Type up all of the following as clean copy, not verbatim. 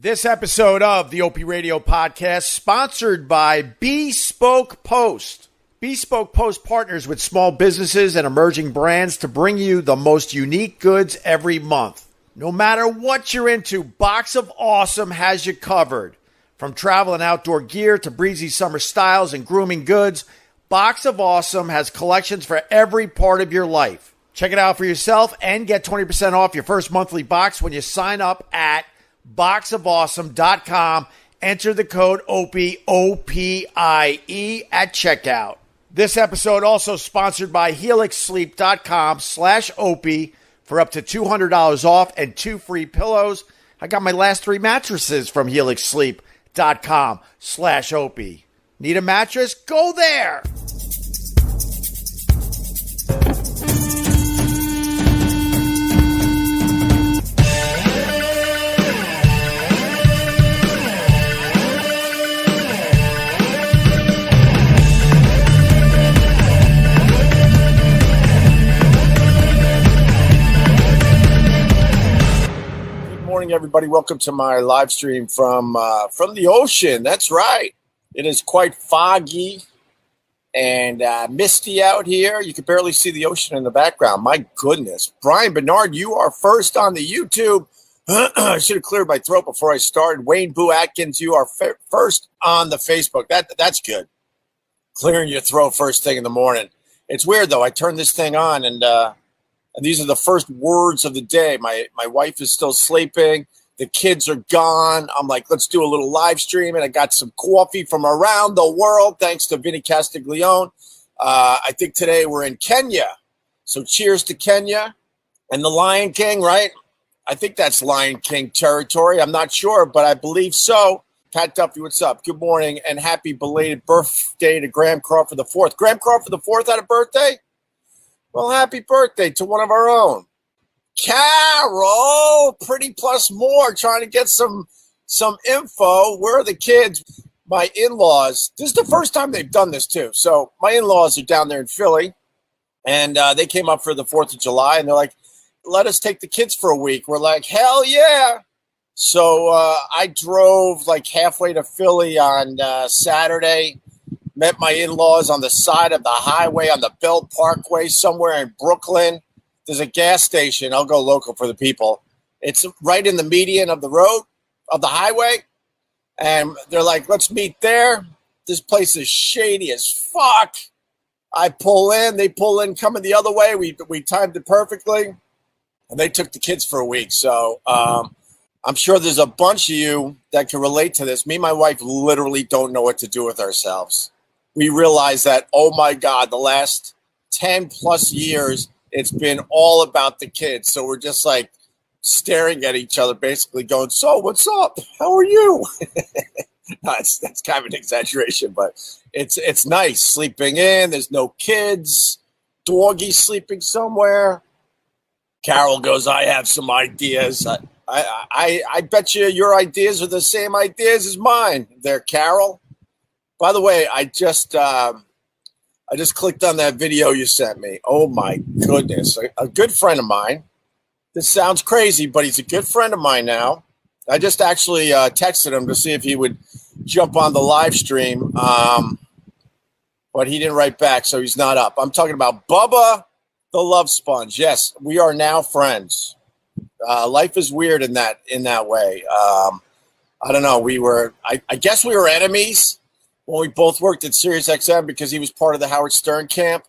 This episode of the Opie Radio podcast sponsored by Bespoke Post. Bespoke Post partners with small businesses and emerging brands to bring you the most unique goods every month. No matter what you're into, Box of Awesome has you covered. From travel and outdoor gear to breezy summer styles and grooming goods, Box of Awesome has collections for every part of your life. Check it out for yourself and get 20% off your first monthly box when you sign up at boxofawesome.com. Enter the code OPIE, O-P-I-E, at checkout. This episode also sponsored by helixsleep.com/Opie for up to $200 off and 2 free pillows. I got my last 3 mattresses from helixsleep.com/Opie. Need a mattress? Go there! Everybody, welcome to my live stream from the ocean. That's right. It is quite foggy and misty out here. You can barely see the ocean in the background. My goodness. Brian Bernard, you are first on the YouTube. I should have cleared my throat before I started. Wayne Boo Atkins, you are first on the Facebook. That's good. Clearing your throat first thing in the morning. It's weird, though. I turned this thing on, and these are the first words of the day. My wife is still sleeping. The kids are gone. I'm like, let's do a little live stream. And I got some coffee from around the world, thanks to Vinny Castiglione. I think today we're in Kenya. So cheers to Kenya and the Lion King, right? I think that's Lion King territory. I'm not sure, but I believe so. Pat Duffy, what's up? Good morning and happy belated birthday to Graham Crawford IV. Graham Crawford IV had a birthday? Well, happy birthday to one of our own. Carol, Pretty Plus More, trying to get some info. Where are the kids? My in-laws, this is the first time they've done this too. So my in-laws are down there in Philly, and they came up for the 4th of July, and they're like, let us take the kids for a week. We're like, hell yeah. So I drove like halfway to Philly on Saturday, met my in-laws on the side of the highway on the Belt Parkway somewhere in Brooklyn. There's a gas station. I'll go local for the people. It's right in the median of the road, of the highway. And they're like, let's meet there. This place is shady as fuck. I pull in. They pull in coming the other way. We timed it perfectly. And they took the kids for a week. So I'm sure there's a bunch of you that can relate to this. Me and my wife literally don't know what to do with ourselves. We realize that, oh, my God, the last 10 plus years, it's been all about the kids. So we're just like staring at each other, basically going, so what's up? How are you? That's kind of an exaggeration, but it's nice sleeping in. There's no kids. Dawgie sleeping somewhere. Carol goes, I have some ideas. I bet you your ideas are the same ideas as mine there, Carol. By the way, I just clicked on that video you sent me. Oh, my goodness. A good friend of mine. This sounds crazy, but he's a good friend of mine now. I just actually texted him to see if he would jump on the live stream, but he didn't write back, so he's not up. I'm talking about Bubba the Love Sponge. Yes, we are now friends. Life is weird in that way. I don't know. I guess we were enemies when we both worked at Sirius XM because he was part of the Howard Stern camp.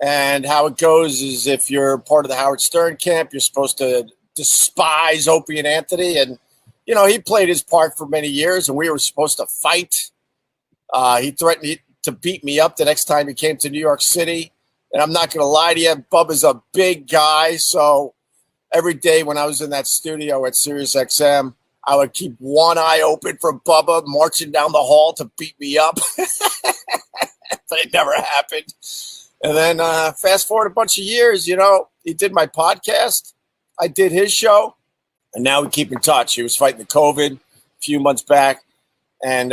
And how it goes is if you're part of the Howard Stern camp, you're supposed to despise Opie and Anthony. And, you know, he played his part for many years, and we were supposed to fight. He threatened to beat me up the next time he came to New York City. And I'm not going to lie to you, Bubba's a big guy. So every day when I was in that studio at Sirius XM, I would keep one eye open for Bubba marching down the hall to beat me up. But it never happened. And then fast forward a bunch of years, you know, he did my podcast. I did his show. And now we keep in touch. He was fighting the COVID a few months back. And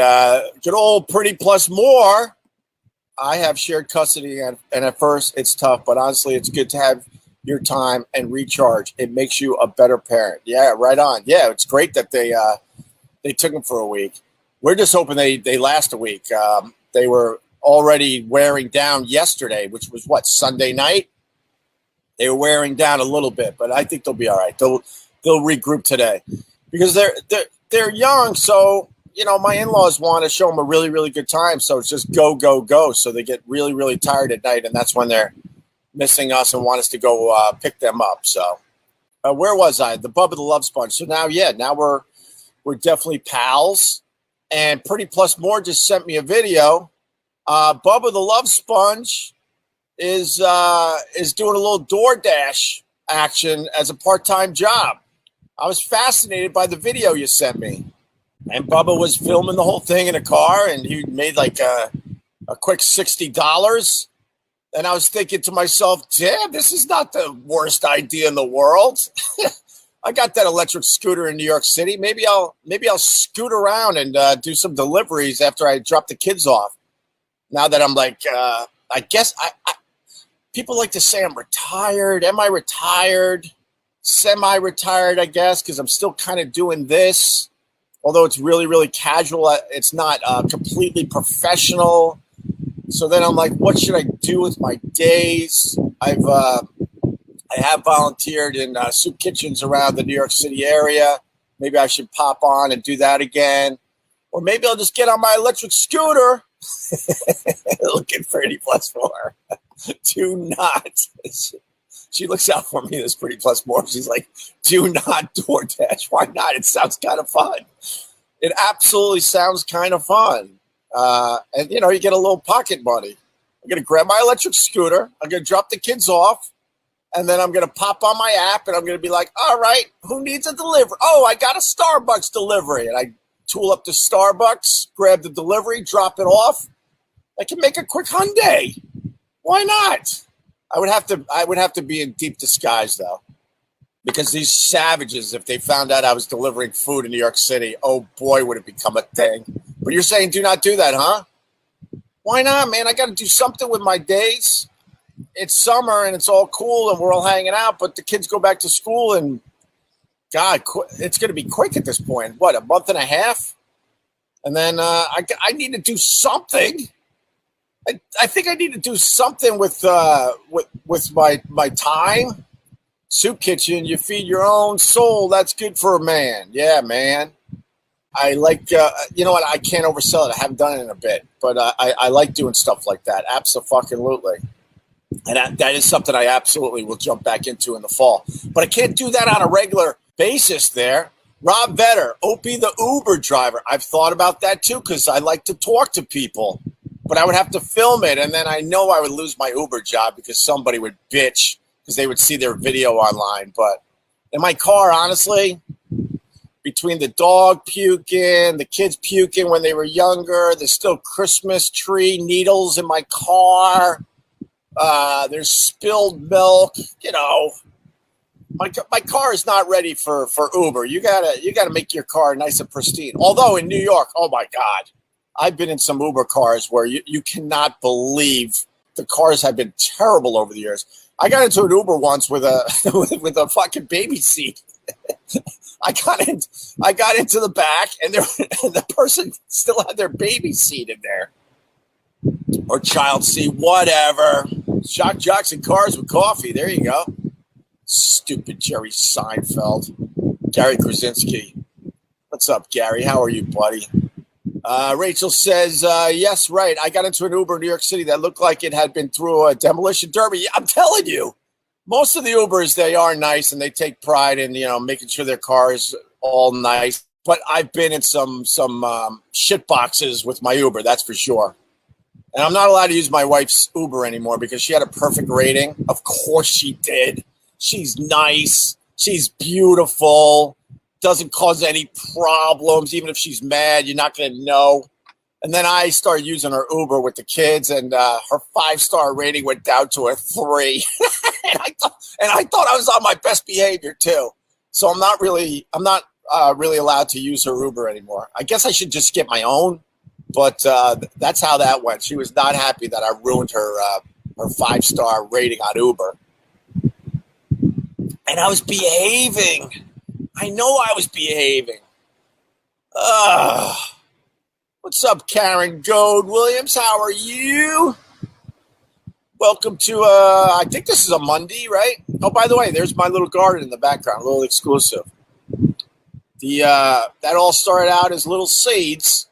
good old Pretty Plus More. I have shared custody. And at first, it's tough. But honestly, it's good to have your time and recharge. It makes you a better parent. Yeah, right on. Yeah, it's great that they they took them for a week. We're just hoping they last a week. They were already wearing down yesterday, which was Sunday night. They were wearing down a little bit, but I think they'll be all right. They'll regroup today because they're young. So, my in-laws want to show them a really, really good time. So it's just go, go, go. So they get really, really tired at night. And that's when they're missing us and want us to go pick them up. So where was I? The Bubba the Love Sponge. So now we're definitely pals. And Pretty Plus More just sent me a video. Bubba the Love Sponge is doing a little DoorDash action as a part-time job. I was fascinated by the video you sent me. And Bubba was filming the whole thing in a car, and he made like a quick $60. And I was thinking to myself, damn, this is not the worst idea in the world. I got that electric scooter in New York City. Maybe I'll scoot around and do some deliveries after I drop the kids off. Now that I'm like, I guess people like to say I'm retired. Am I retired? Semi-retired, I guess, because I'm still kind of doing this. Although it's really, really casual. It's not completely professional. So then I'm like, what should I do with my days? I have volunteered in soup kitchens around the New York City area. Maybe I should pop on and do that again. Or maybe I'll just get on my electric scooter. Looking Pretty Plus More. Do not. She looks out for me, this Pretty Plus More. She's like, do not DoorDash. Why not? It sounds kind of fun. It absolutely sounds kind of fun. And, you get a little pocket money. I'm going to grab my electric scooter. I'm going to drop the kids off. And then I'm going to pop on my app. And I'm going to be like, all right, who needs a delivery? Oh, I got a Starbucks delivery. And I tool up to Starbucks, grab the delivery, drop it off. I can make a quick Hyundai. Why not? I would have to be in deep disguise, though. Because these savages, if they found out I was delivering food in New York City, oh boy, would it become a thing. But you're saying do not do that, huh? Why not, man? I got to do something with my days. It's summer and it's all cool and we're all hanging out, but the kids go back to school and, God, it's going to be quick at this point. What, a month and a half? And then I need to do something. I think I need to do something with my time. Soup kitchen, you feed your own soul. That's good for a man. Yeah, man. I like, you know what? I can't oversell it. I haven't done it in a bit, but I like doing stuff like that. Absolutely. And that is something I absolutely will jump back into in the fall. But I can't do that on a regular basis there. Rob Vetter, Opie the Uber driver. I've thought about that too because I like to talk to people. But I would have to film it, and then I know I would lose my Uber job because somebody would bitch because they would see their video online. But in my car, honestly, between the dog puking, the kids puking when they were younger, there's still Christmas tree needles in my car. There's spilled milk. My car is not ready for Uber. You gotta make your car nice and pristine. Although in New York, oh my God. I've been in some Uber cars where you cannot believe the cars have been terrible over the years. I got into an Uber once with a fucking baby seat. I got into the back and the person still had their baby seat in there. Or child seat, whatever. Shock jocks and cars with coffee. There you go. Stupid Jerry Seinfeld. Gary Krasinski. What's up, Gary? How are you, buddy? Rachel says, yes, right. I got into an Uber in New York City that looked like it had been through a demolition derby. I'm telling you, most of the Ubers, they are nice and they take pride in, making sure their car is all nice. But I've been in some shit boxes with my Uber, that's for sure. And I'm not allowed to use my wife's Uber anymore because she had a perfect rating. Of course she did. She's nice. She's beautiful. Doesn't cause any problems. Even if she's mad, you're not going to know. And then I started using her Uber with the kids, and her 5-star rating went down to a 3. and I thought I was on my best behavior too. So I'm not really allowed to use her Uber anymore. I guess I should just get my own. But that's how that went. She was not happy that I ruined her 5-star rating on Uber. And I was behaving. I know I was behaving. What's up, Karen Gold Williams? How are you? Welcome to, I think this is a Monday, right? Oh, by the way, there's my little garden in the background, a little exclusive. That all started out as little seeds,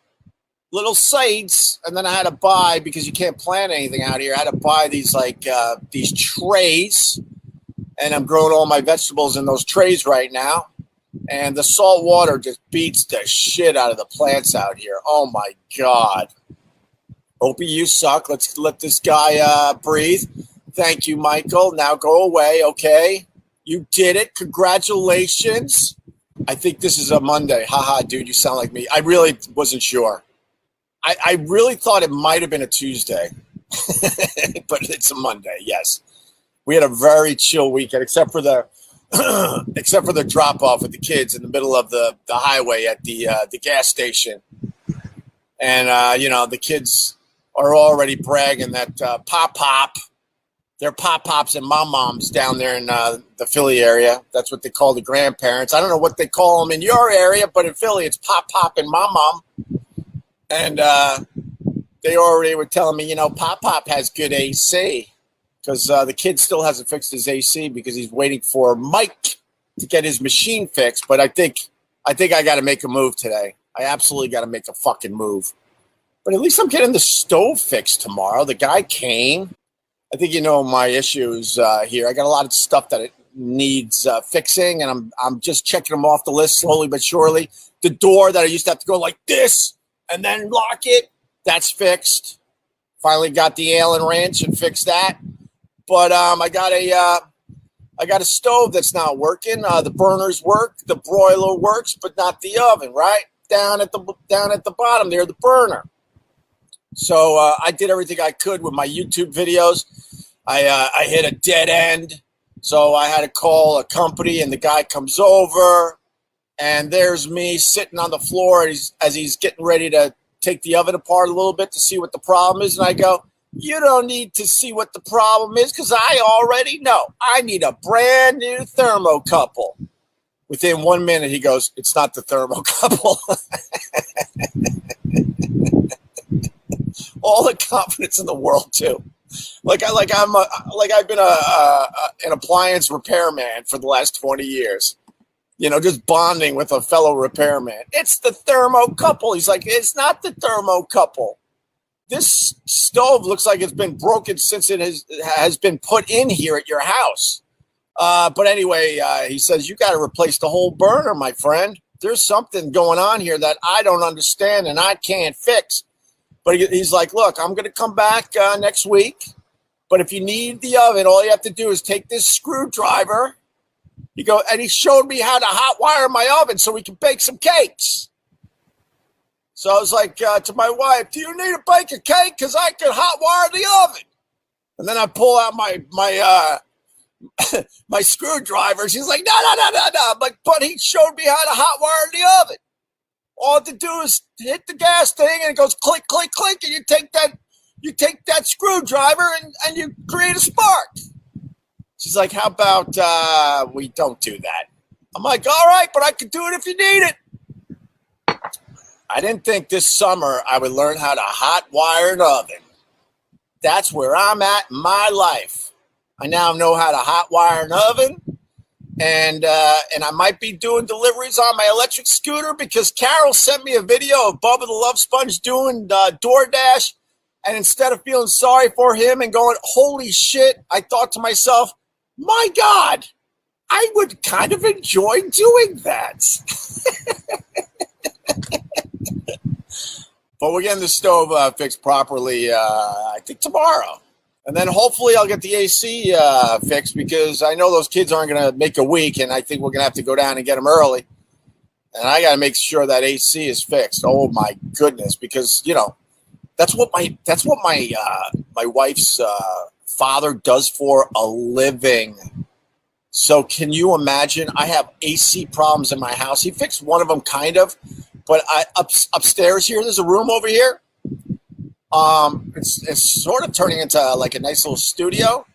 and then I had to buy, because you can't plant anything out here, I had to buy these, these trays, and I'm growing all my vegetables in those trays right now. And the salt water just beats the shit out of the plants out here. Oh, my God. Opie, you suck. Let's let this guy breathe. Thank you, Michael. Now go away, okay? You did it. Congratulations. I think this is a Monday. Haha, dude, you sound like me. I really wasn't sure. I really thought it might have been a Tuesday. But it's a Monday, yes. We had a very chill weekend, except for the drop off with the kids in the middle of the highway at the gas station. And the kids are already bragging that they're pop-pops and mom-moms down there in the Philly area. That's what they call the grandparents. I don't know what they call them in your area, but in Philly it's pop-pop and mom-mom. And they already were telling me, pop-pop has good AC. Because the kid still hasn't fixed his AC because he's waiting for Mike to get his machine fixed. But I think I got to make a move today. I absolutely got to make a fucking move. But at least I'm getting the stove fixed tomorrow. The guy came. I think my issues here. I got a lot of stuff that it needs fixing, and I'm just checking them off the list slowly but surely. The door that I used to have to go like this and then lock it, that's fixed. Finally got the Allen wrench and fixed that. But I got a stove that's not working. The burners work, the broiler works, but not the oven. Right down at the bottom there, the burner. So I did everything I could with my YouTube videos. I hit a dead end, so I had to call a company, and the guy comes over, and there's me sitting on the floor as he's getting ready to take the oven apart a little bit to see what the problem is, and I go, "You don't need to see what the problem is because I already know. I need a brand new thermocouple." Within 1 minute, he goes, "It's not the thermocouple." All the confidence in the world, too. I've been an appliance repairman for the last 20 years. Just bonding with a fellow repairman. "It's the thermocouple." He's like, "It's not the thermocouple. This stove looks like it's been broken since it has been put in here at your house." But anyway, he says, "You got to replace the whole burner, my friend. There's something going on here that I don't understand and I can't fix." But he's like, "Look, I'm going to come back next week. But if you need the oven, all you have to do is take this screwdriver." And he showed me how to hot wire my oven so we can bake some cakes. So I was like to my wife, "Do you need to bake a cake? Because I can hot wire the oven." And then I pull out my my screwdriver. She's like, "No. I'm like, "But he showed me how to hot wire the oven. All I have to do is hit the gas thing, and it goes click, click, click, and you take that screwdriver and you create a spark." She's like, "How about we don't do that?" I'm like, "All right, but I can do it if you need it." I didn't think this summer I would learn how to hot wire an oven. That's where I'm at in my life. I now know how to hot wire an oven, and I might be doing deliveries on my electric scooter because Carol sent me a video of Bubba the Love Sponge doing DoorDash, and instead of feeling sorry for him and going, "Holy shit," I thought to myself, "My God, I would kind of enjoy doing that." But we're getting the stove fixed properly, I think tomorrow. And then hopefully I'll get the AC fixed because I know those kids aren't going to make a week, and I think we're going to have to go down and get them early. And I got to make sure that AC is fixed. Oh, my goodness, because, that's what my wife's father does for a living. So can you imagine? I have AC problems in my house. He fixed one of them, kind of. But upstairs here, there's a room over here. It's sort of turning into like a nice little studio,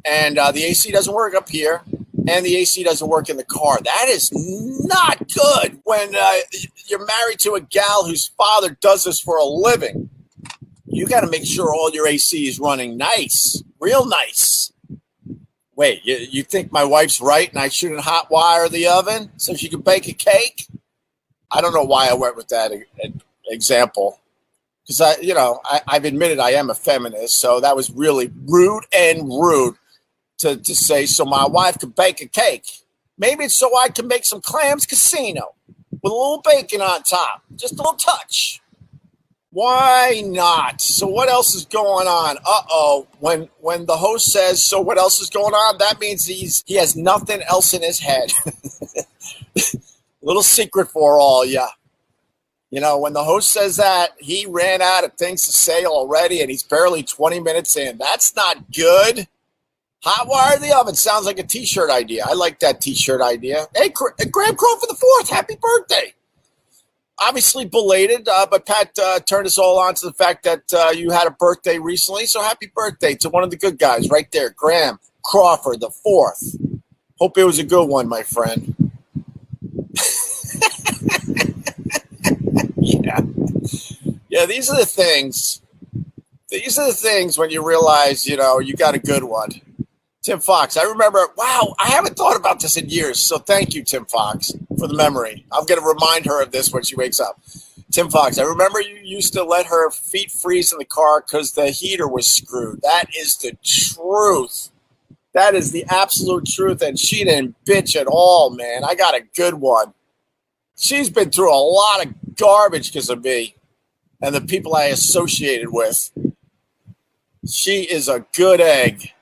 and the AC doesn't work up here. and the AC doesn't work in the car. That is not good when you're married to a gal whose father does this for a living. You got to make sure all your AC is running nice, real nice. Wait, you think my wife's right and I shouldn't hot wire the oven so she can bake a cake? I don't know why I went with that example. Because I've admitted I am a feminist, so that was really rude to say so my wife could bake a cake. Maybe it's so I can make some clams casino with a little bacon on top, just a little touch. Why not? So what else is going on? When the host says, so what else is going on? That means he has nothing else in his head. Little secret for all ya. When the host says that, he ran out of things to say already, and he's barely 20 minutes in. That's not good. Hot wire the oven sounds like a T-shirt idea. I like that T-shirt idea. Hey, Graham Crow for the 4th. Happy birthday. Obviously belated, but Pat turned us all on to the fact that you had a birthday recently. So happy birthday to one of the good guys right there, Graham Crawford the 4th. Hope it was a good one, my friend. Yeah, these are the things. These are the things when you realize, you got a good one. Tim Fox, I remember, wow, I haven't thought about this in years. So thank you, Tim Fox, for the memory. I'm going to remind her of this when she wakes up. Tim Fox, I remember you used to let her feet freeze in the car because the heater was screwed. That is the truth. That is the absolute truth. And she didn't bitch at all, man. I got a good one. She's been through a lot of garbage because of me and the people I associated with. She is a good egg.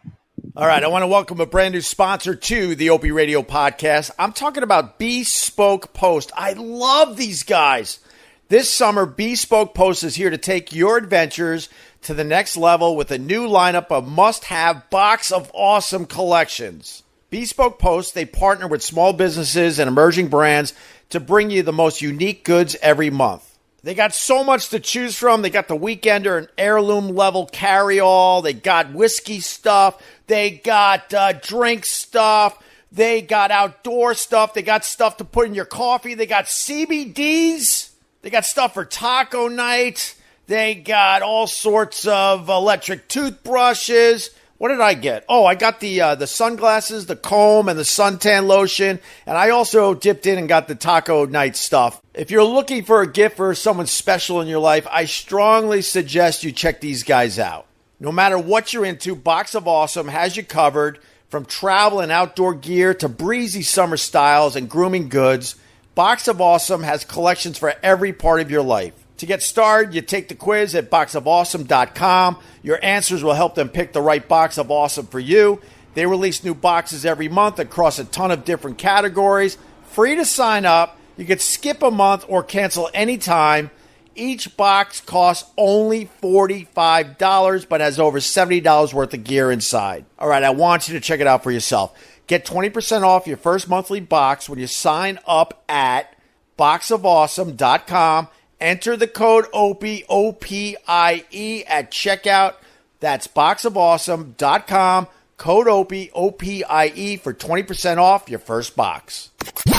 All right, I want to welcome a brand new sponsor to the Opie Radio podcast. I'm talking about Bespoke Post. I love these guys. This summer, Bespoke Post is here to take your adventures to the next level with a new lineup of must-have Box of Awesome collections. Bespoke Post, they partner with small businesses and emerging brands to bring you the most unique goods every month. They got so much to choose from. They got the Weekender and heirloom level carry-all. They got whiskey stuff. They got drink stuff. They got outdoor stuff. They got stuff to put in your coffee. They got CBDs. They got stuff for taco night. They got all sorts of electric toothbrushes. What did I get? Oh, I got the sunglasses, the comb, and the suntan lotion. And I also dipped in and got the taco night stuff. If you're looking for a gift for someone special in your life, I strongly suggest you check these guys out. No matter what you're into, Box of Awesome has you covered. From travel and outdoor gear to breezy summer styles and grooming goods, Box of Awesome has collections for every part of your life. To get started, you take the quiz at boxofawesome.com. Your answers will help them pick the right Box of Awesome for you. They release new boxes every month across a ton of different categories. Free to sign up. You could skip a month or cancel anytime. Each box costs only $45, but has over $70 worth of gear inside. All right, I want you to check it out for yourself. Get 20% off your first monthly box when you sign up at boxofawesome.com. Enter the code OPIE, O-P-I-E, at checkout. That's boxofawesome.com. Code OPIE, O-P-I-E, for 20% off your first box.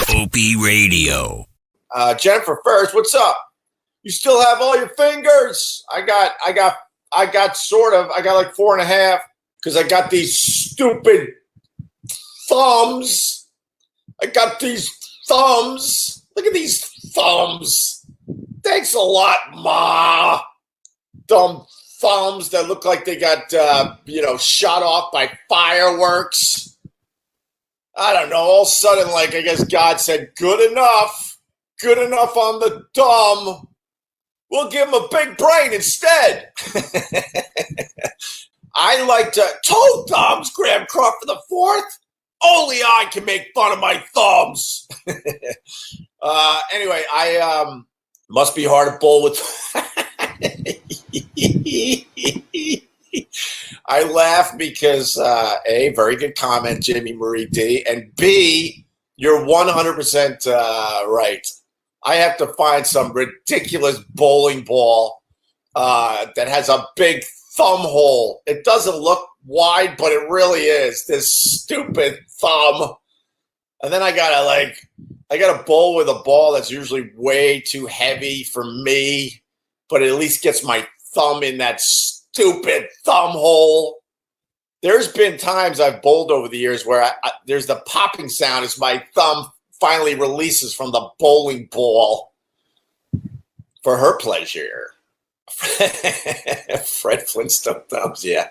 Opie Radio. Jennifer first, what's up? You still have all your fingers? I got like 4.5 because I got these stupid thumbs. I got these thumbs. Look at these thumbs. Thanks a lot, Ma. Dumb thumbs that look like they got, shot off by fireworks. I don't know. All of a sudden, I guess God said, good enough. Good enough on the dumb. We'll give him a big brain instead. I like to toe thumbs, Graham Crawford the 4th. Only I can make fun of my thumbs. Anyway, I must be hard to bowl with. I laugh because A, very good comment, Jimmy Marie D, and B, you're 100% right. I have to find some ridiculous bowling ball that has a big thumb hole. It doesn't look wide, but it really is. This stupid thumb. And then I got a bowl with a ball that's usually way too heavy for me, but it at least gets my thumb in that stupid thumb hole. There's been times I've bowled over the years where there's the popping sound as my thumb finally releases from the bowling ball for her pleasure. Fred Flintstone thumbs, yeah.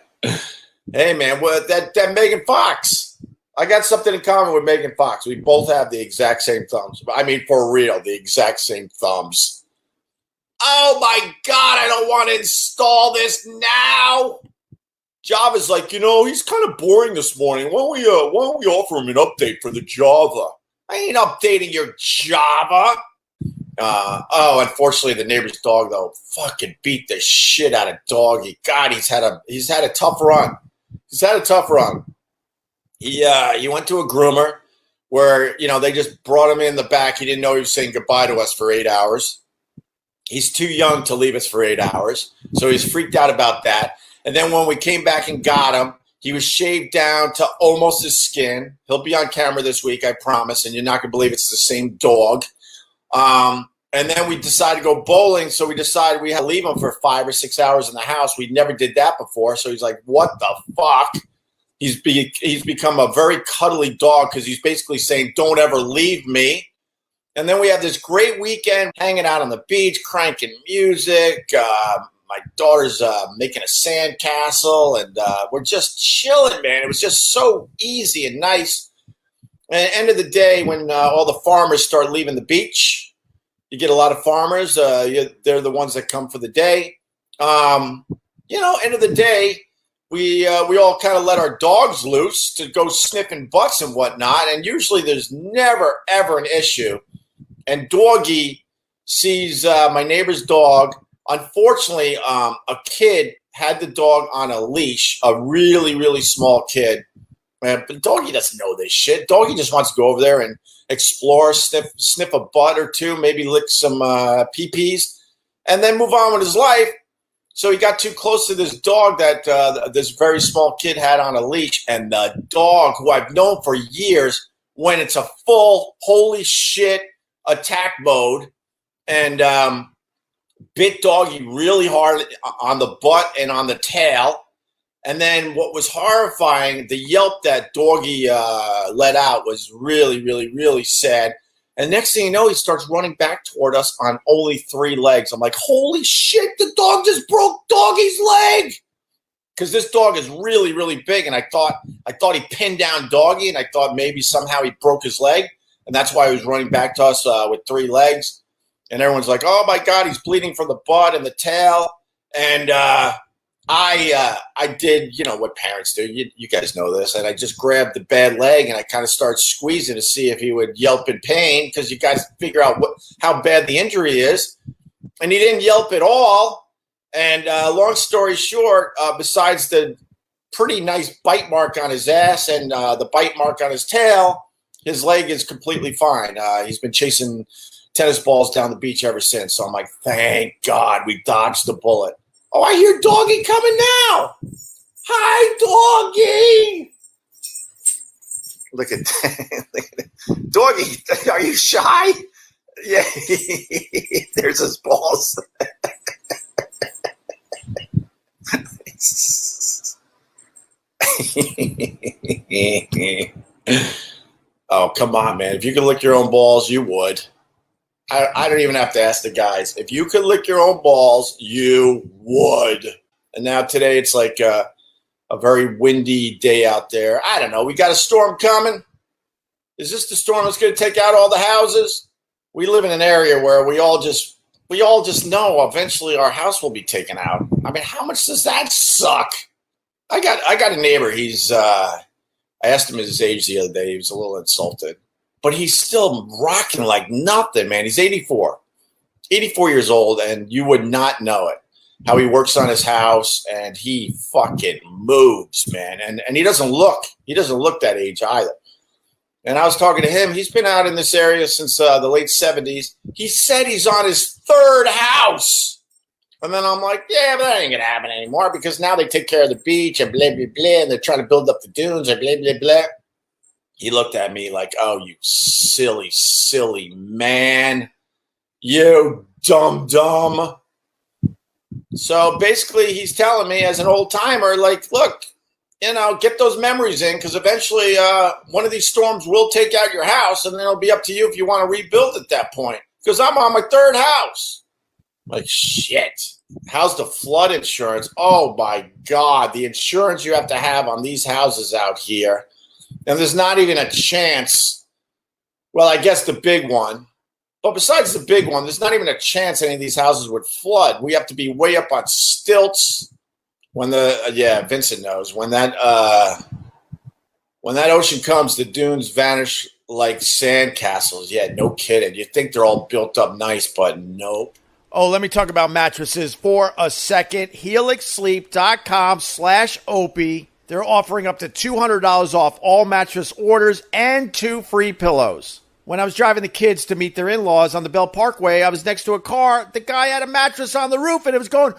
Hey, man, that Megan Fox. I got something in common with Megan Fox. We both have the exact same thumbs. I mean, for real, the exact same thumbs. Oh, my God, I don't want to install this now. Java's like, he's kind of boring this morning. Why don't we offer him an update for the Java? I ain't updating your Java. Unfortunately, the neighbor's dog, though, fucking beat the shit out of Dawgie. God, he's had a tough run. He went to a groomer where, they just brought him in the back. He didn't know he was saying goodbye to us for 8 hours. He's too young to leave us for 8 hours. So he's freaked out about that. And then when we came back and got him, he was shaved down to almost his skin. He'll be on camera this week, I promise, and you're not going to believe it's the same dog. And then we decided to go bowling, so we decided we had to leave him for 5 or 6 hours in the house. We never did that before, so he's like, what the fuck? He's become a very cuddly dog because he's basically saying, don't ever leave me. And then we have this great weekend hanging out on the beach, cranking music. My daughter's making a sand castle, and we're just chilling, man. It was just so easy and nice. And at the end of the day, when all the farmers start leaving the beach, you get a lot of farmers. They're the ones that come for the day. End of the day, we all kind of let our dogs loose to go sniffing butts and whatnot. And usually there's never, ever an issue. And Dawgie sees my neighbor's dog. Unfortunately, a kid had the dog on a leash, a really, really small kid. But Dawgie doesn't know this shit. Dawgie just wants to go over there and explore, sniff a butt or two, maybe lick some pee-pees, and then move on with his life. So he got too close to this dog that this very small kid had on a leash, and the dog, who I've known for years, went into full holy shit attack mode and bit Dawgie really hard on the butt and on the tail. And then what was horrifying, the yelp that Dawgie let out was really, really, really sad. And next thing you know, he starts running back toward us on only 3 legs. I'm like, holy shit, the dog just broke Dawgie's leg. Because this dog is really, really big. And I thought he pinned down Dawgie, and I thought maybe somehow he broke his leg. And that's why he was running back to us with 3 legs. And everyone's like, oh, my God, he's bleeding from the butt and the tail. And I did, what parents do. You guys know this. And I just grabbed the bad leg, and I kind of started squeezing to see if he would yelp in pain, because you guys figure out how bad the injury is. And he didn't yelp at all. And long story short, besides the pretty nice bite mark on his ass and the bite mark on his tail, his leg is completely fine. He's been chasing tennis balls down the beach ever since. So I'm like, thank God we dodged the bullet. Oh, I hear Dawgie coming now. Hi, Dawgie. Look at that. Dawgie, are you shy? Yeah, there's his balls. Oh, come on, man. If you could lick your own balls, you would. I don't even have to ask the guys. If you could lick your own balls, you would. And now today it's like a very windy day out there. I don't know. We got a storm coming. Is this the storm that's going to take out all the houses? We live in an area where we all just know eventually our house will be taken out. I mean, how much does that suck? I got a neighbor. I asked him his age the other day. He was a little insulted. But he's still rocking like nothing, man. He's 84 years old, and you would not know it. How he works on his house, and he fucking moves, man. And he doesn't look that age either. And I was talking to him. He's been out in this area since the late 70s. He said he's on his 3rd house. And then I'm like, yeah, but that ain't going to happen anymore, because now they take care of the beach and blah, blah, blah, and they're trying to build up the dunes and blah, blah, blah. He looked at me like, oh, you silly, silly man. You dumb. So basically he's telling me as an old timer, like, look, get those memories in because eventually one of these storms will take out your house and then it'll be up to you if you want to rebuild at that point because I'm on my third house. Like, shit. How's the flood insurance? Oh, my God. The insurance you have to have on these houses out here. And there's not even a chance. Well, I guess the big one. But besides the big one, there's not even a chance any of these houses would flood. We have to be way up on stilts. When Vincent knows. When that ocean comes, the dunes vanish like sand castles. Yeah, no kidding. You think they're all built up nice, but nope. Oh, let me talk about mattresses for a second. HelixSleep.com/Opie. They're offering up to $200 off all mattress orders and 2 free pillows. When I was driving the kids to meet their in-laws on the Bell Parkway, I was next to a car. The guy had a mattress on the roof, and it was going...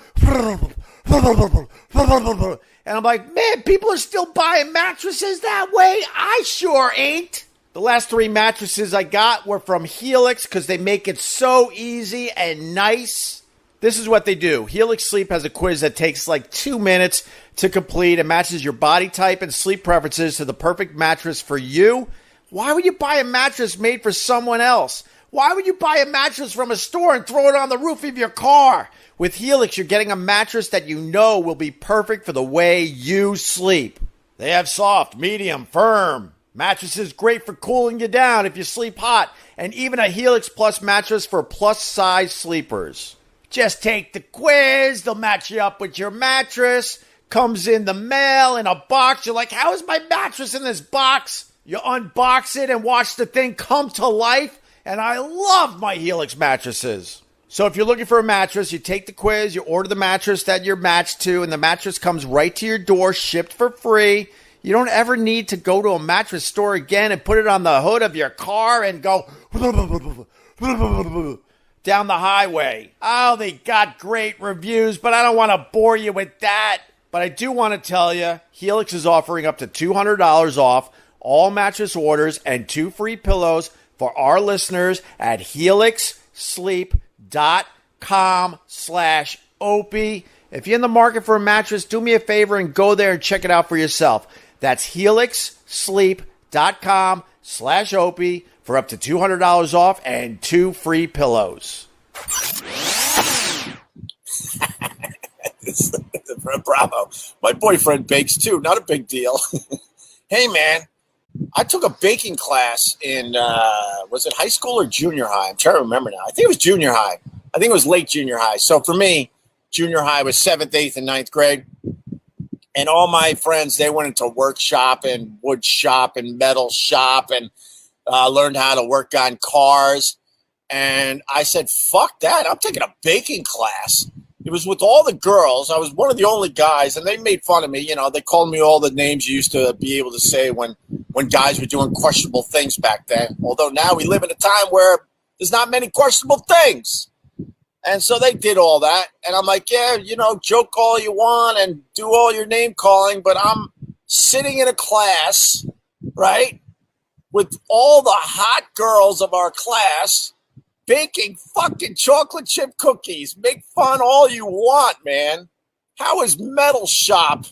And I'm like, man, people are still buying mattresses that way? I sure ain't. The last 3 mattresses I got were from Helix because they make it so easy and nice. This is what they do. Helix Sleep has a quiz that takes like 2 minutes to complete and matches your body type and sleep preferences to the perfect mattress for you. Why would you buy a mattress made for someone else? Why would you buy a mattress from a store and throw it on the roof of your car? With Helix, you're getting a mattress that you know will be perfect for the way you sleep. They have soft, medium, firm mattresses great for cooling you down if you sleep hot, and even a Helix Plus mattress for plus-size sleepers. Just take the quiz, they'll match you up with your mattress. Comes in the mail in a box. You're like, how is my mattress in this box? You unbox it and watch the thing come to life, and I love my Helix mattresses. So if you're looking for a mattress, you take the quiz, you order the mattress that you're matched to, and the mattress comes right to your door, shipped for free. You don't ever need to go to a mattress store again and put it on the hood of your car and go down the highway. Oh, they got great reviews, but I don't want to bore you with that. But I do want to tell you, Helix is offering up to $200 off all mattress orders and 2 free pillows for our listeners at HelixSleep.com/Opie. If you're in the market for a mattress, do me a favor and go there and check it out for yourself. That's HelixSleep.com/Opie for up to $200 off and 2 free pillows. Bravo. My boyfriend bakes too. Not a big deal. Hey, man. I took a baking class in, was it high school or junior high? I'm trying to remember now. I think it was junior high. I think it was late junior high. So for me, junior high was 7th, 8th, and 9th grade. And all my friends, they went into workshop and wood shop and metal shop and learned how to work on cars. And I said, fuck that. I'm taking a baking class. It was with all the girls. I was one of the only guys, and they made fun of me. You know, they called me all the names you used to be able to say when guys were doing questionable things back then. Although now we live in a time where there's not many questionable things. And so they did all that. And I'm like, yeah, joke all you want and do all your name calling, but I'm sitting in a class, right, with all the hot girls of our class baking fucking chocolate chip cookies. Make fun all you want, man. How is metal shop?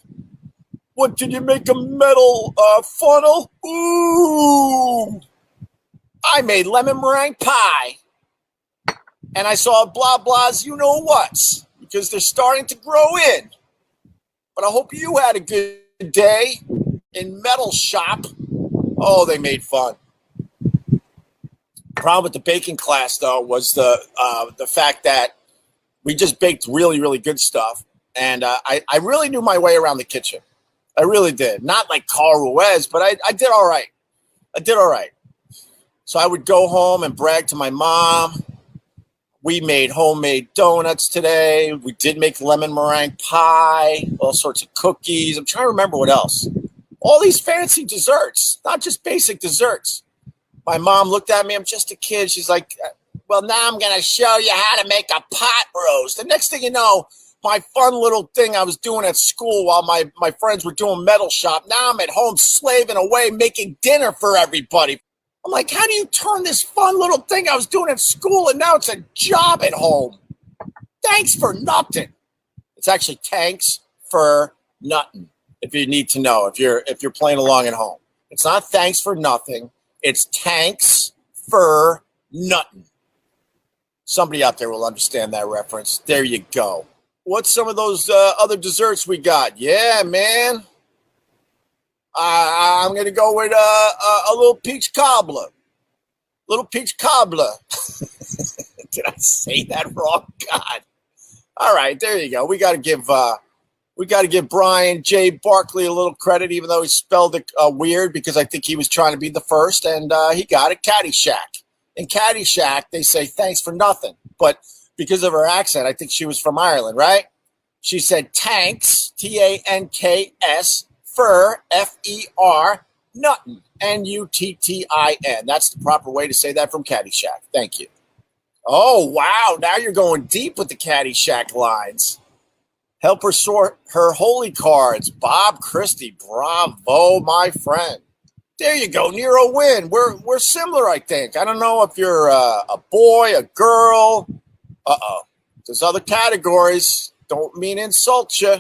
What, did you make a metal funnel? Ooh. I made lemon meringue pie. And I saw blah blahs, you know what's, because they're starting to grow in. But I hope you had a good day in metal shop. Oh, they made fun. Problem with the baking class, though, was the fact that we just baked really, really good stuff. And I really knew my way around the kitchen. I really did. Not like Carl Ruiz, but I did all right. So I would go home and brag to my mom. We made homemade donuts today. We did make lemon meringue pie, all sorts of cookies. I'm trying to remember what else. All these fancy desserts, not just basic desserts. My mom looked at me. I'm just a kid. She's like, well, now I'm going to show you how to make a pot roast. The next thing you know, my fun little thing I was doing at school while my friends were doing metal shop. Now I'm at home slaving away, making dinner for everybody. I'm like, how do you turn this fun little thing I was doing at school and now it's a job at home? Thanks for nothing. It's actually tanks for nothing. If you need to know, if you're playing along at home, it's not thanks for nothing. It's tanks for nothing. Somebody out there will understand that reference. There you go. What's some of those other desserts we got? Yeah, man. I'm going to go with a little peach cobbler. Little peach cobbler. Did I say that wrong? God. All right, there you go. We got to give Brian J. Barkley a little credit, even though he spelled it weird, because I think he was trying to be the first, and he got it. Caddyshack. In Caddyshack, they say thanks for nothing. But because of her accent, I think she was from Ireland, right? She said tanks, Tanks, fur, F-E-R, nothing, N-U-T-T-I-N. That's the proper way to say that from Caddyshack. Thank you. Oh, wow. Now you're going deep with the Caddyshack lines. Help her sort her holy cards. Bob Christie. Bravo, my friend. There you go. Nero win. We're similar, I think. I don't know if you're a boy, a girl. Uh-oh. There's other categories. Don't mean to insult you.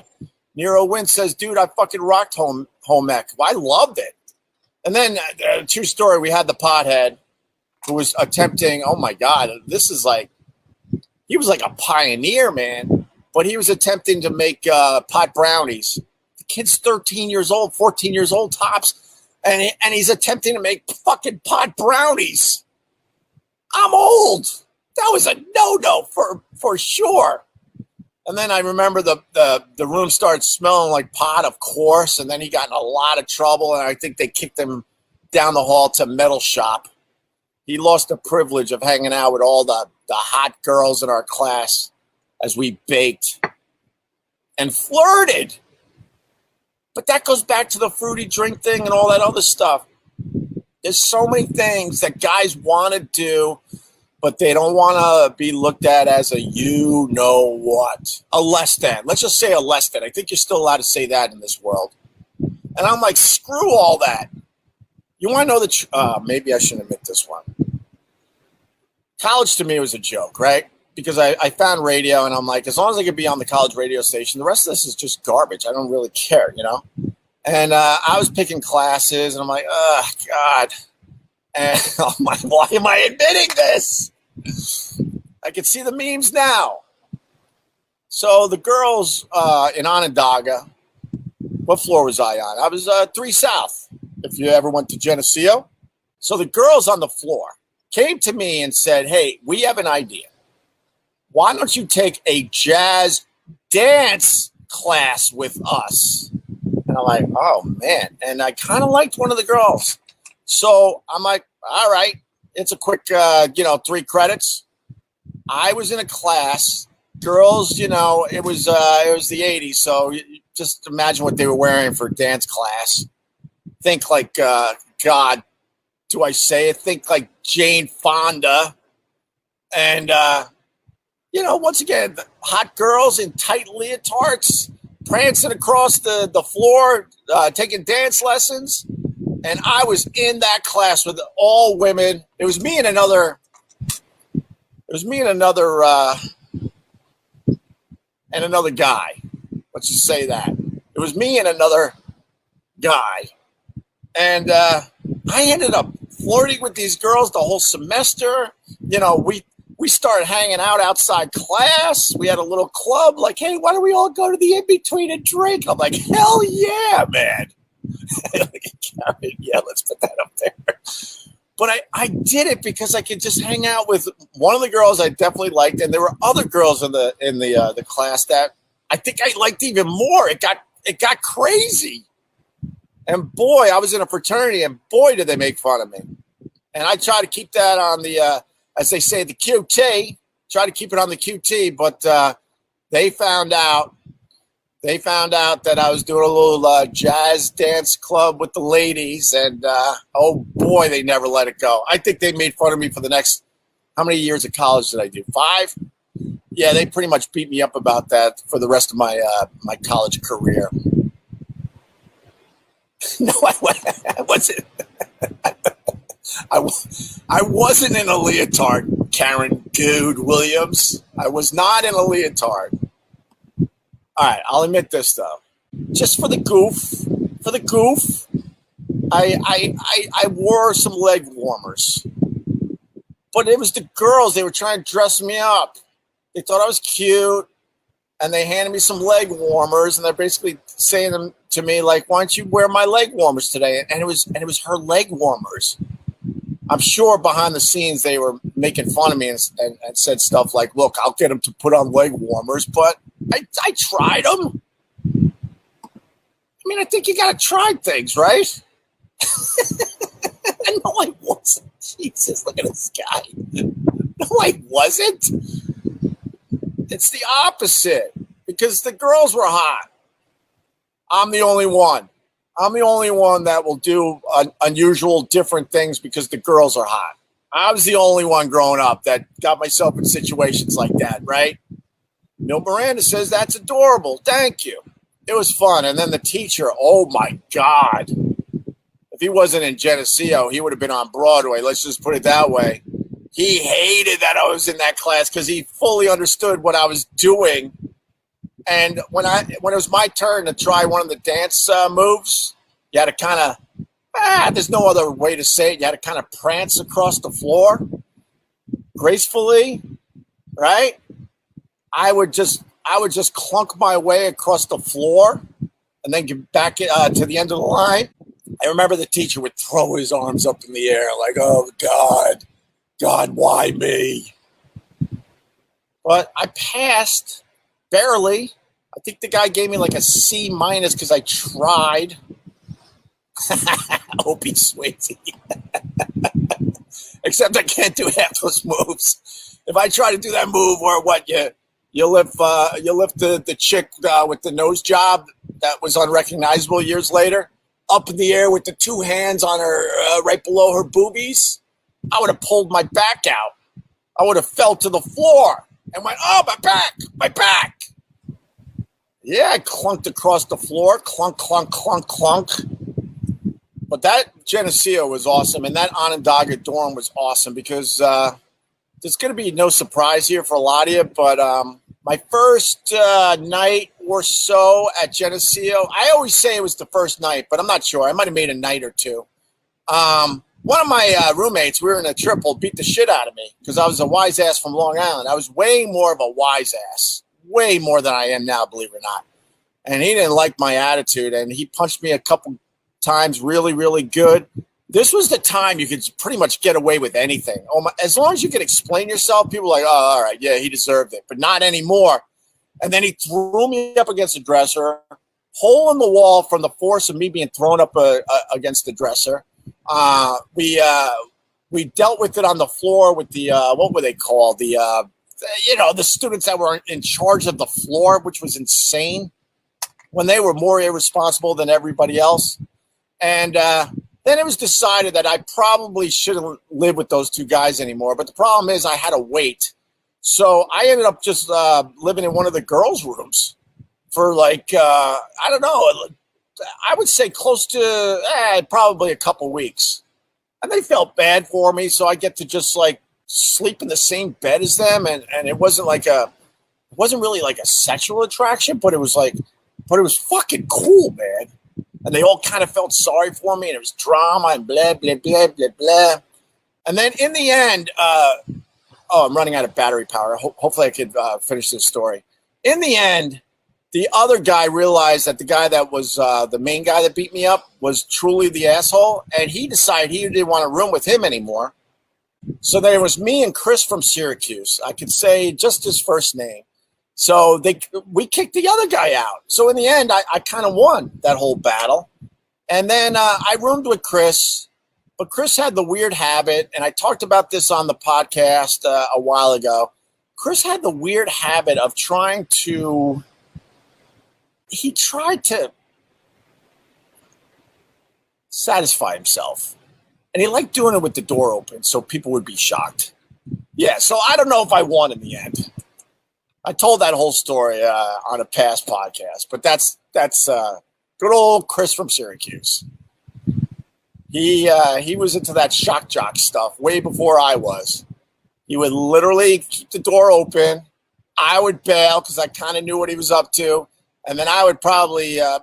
Nero Win says, dude, I fucking rocked home ec. Well, I loved it. And then, true story, we had the pothead who was attempting, oh my God, this is like, he was like a pioneer, man. But he was attempting to make pot brownies. The kid's 13 years old, 14 years old tops. And he's attempting to make fucking pot brownies. I'm old. That was a no-no for sure. And then I remember the room started smelling like pot, of course. And then he got in a lot of trouble. And I think they kicked him down the hall to metal shop. He lost the privilege of hanging out with all the hot girls in our class as we baked and flirted. But that goes back to the fruity drink thing and all that other stuff. There's so many things that guys want to do, but they don't want to be looked at as a you-know-what. A less than. Let's just say a less than. I think you're still allowed to say that in this world. And I'm like, screw all that. You want to know the maybe I shouldn't admit this one. College to me was a joke, right? Because I found radio, and I'm like, as long as I can be on the college radio station, the rest of this is just garbage. I don't really care, you know? And I was picking classes, and I'm like, oh, God. And I'm like, why am I admitting this? I can see the memes now. So the girls in Onondaga, what floor was I on? I was 3 South, if you ever went to Geneseo. So the girls on the floor came to me and said, hey, we have an idea. Why don't you take a jazz dance class with us? And I'm like, oh, man. And I kind of liked one of the girls. So I'm like, all right, it's a quick, 3 credits. I was in a class. Girls, it was the 80s. So just imagine what they were wearing for dance class. Think like, God, do I say it? Think like Jane Fonda. And, once again, hot girls in tight leotards, prancing across the floor, taking dance lessons. And I was in that class with all women. It was me and another guy. Let's just say that. It was me and another guy. And I ended up flirting with these girls the whole semester. We started hanging out outside class. We had a little club like, hey, why don't we all go to the in-between and drink? I'm like, hell yeah, man. Yeah, let's put that up there. But I did it because I could just hang out with one of the girls I definitely liked, and there were other girls in the class that I think I liked even more. It got crazy. And boy, I was in a fraternity, and boy, did they make fun of me. And I try to keep that on the as they say, the QT, try to keep it on the QT, but they found out that I was doing a little jazz dance club with the ladies, and oh boy, they never let it go. I think they made fun of me for the next, how many years of college did I do? 5? Yeah, they pretty much beat me up about that for the rest of my my college career. No, I wasn't. I wasn't in a leotard, Karen Good Williams. I was not in a leotard. All right, I'll admit this though. Just for the goof, I wore some leg warmers. But it was the girls. They were trying to dress me up. They thought I was cute, and they handed me some leg warmers, and they're basically saying them to me like, "Why don't you wear my leg warmers today?" And it was her leg warmers. I'm sure behind the scenes they were making fun of me and said stuff like, "Look, I'll get him to put on leg warmers," but I tried them. I mean, I think you got to try things, right? No, I wasn't. Jesus, look at this guy. No, I wasn't. It's the opposite because the girls were hot. I'm the only one. I'm the only one that will do unusual, different things because the girls are hot. I was the only one growing up that got myself in situations like that, right? Neil Miranda says, that's adorable. Thank you. It was fun. And then the teacher, oh, my God. If he wasn't in Geneseo, he would have been on Broadway. Let's just put it that way. He hated that I was in that class because he fully understood what I was doing. And when it was my turn to try one of the dance moves, you had to kind of, there's no other way to say it. You had to kind of prance across the floor gracefully, right? I would just clunk my way across the floor and then get back to the end of the line. I remember the teacher would throw his arms up in the air like, oh, God, why me? But I passed barely. I think the guy gave me like a C- because I tried. Opie Swayze. Except I can't do half those moves. If I try to do that move where you lift the chick with the nose job that was unrecognizable years later up in the air with the two hands on her right below her boobies, I would have pulled my back out. I would have fell to the floor and went, oh, my back. Yeah, I clunked across the floor, clunk, clunk, clunk, clunk. But that Geneseo was awesome, and that Onondaga dorm was awesome because there's going to be no surprise here for a lot of you, but my first night or so at Geneseo, I always say it was the first night, but I'm not sure. I might have made a night or two. One of my roommates, we were in a triple, beat the shit out of me because I was a wise ass from Long Island. I was way more of a wise ass, way more than I am now, believe it or not. And he didn't like my attitude, and he punched me a couple times really, really good. This was the time you could pretty much get away with anything. As long as you could explain yourself, people were like, oh, all right, yeah, he deserved it, but not anymore. And then he threw me up against the dresser, hole in the wall from the force of me being thrown up against the dresser. We dealt with it on the floor with the, what were they called? The students that were in charge of the floor, which was insane when they were more irresponsible than everybody else. And then it was decided that I probably shouldn't live with those two guys anymore. But the problem is I had to wait. So I ended up just living in one of the girls' rooms for like, I don't know, I would say close to probably a couple weeks. And they felt bad for me. So I get to just like sleep in the same bed as them. And it wasn't really like a sexual attraction, but it was fucking cool, man. And they all kind of felt sorry for me, and it was drama and blah, blah, blah, blah, blah. And then in the end, I'm running out of battery power. Hopefully I could finish this story. In the end, the other guy realized that the guy that was the main guy that beat me up was truly the asshole, and he decided he didn't want to room with him anymore. So there was me and Chris from Syracuse. I could say just his first name. So we kicked the other guy out. So in the end, I kind of won that whole battle. And then I roomed with Chris. But Chris had the weird habit, and I talked about this on the podcast a while ago. Chris had the weird habit of trying to satisfy himself. And he liked doing it with the door open so people would be shocked. Yeah, so I don't know if I won in the end. I told that whole story on a past podcast, but that's good old Chris from Syracuse. He was into that shock jock stuff way before I was. He would literally keep the door open. I would bail because I kind of knew what he was up to. And then I would I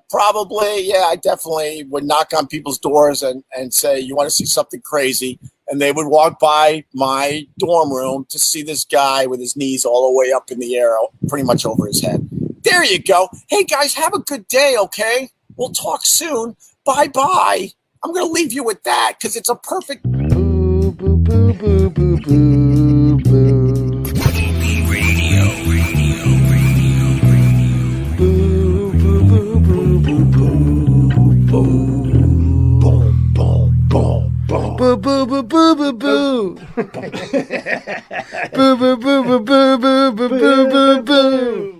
definitely would knock on people's doors and say, you want to see something crazy? And they would walk by my dorm room to see this guy with his knees all the way up in the air, pretty much over his head. There you go. Hey, guys, have a good day, okay? We'll talk soon. Bye-bye. I'm going to leave you with that because it's a perfect... Boo, boo, boo, boo, boo, boo, boo. Opie Radio. Boo, boo, boo, boo, boo, boo, boo. Boom, boom, boom, boom. Boo, boo, boo, boo, boo, boo. Boo, boo, boo, boo, boo, boo, boo, boo, boo, boo.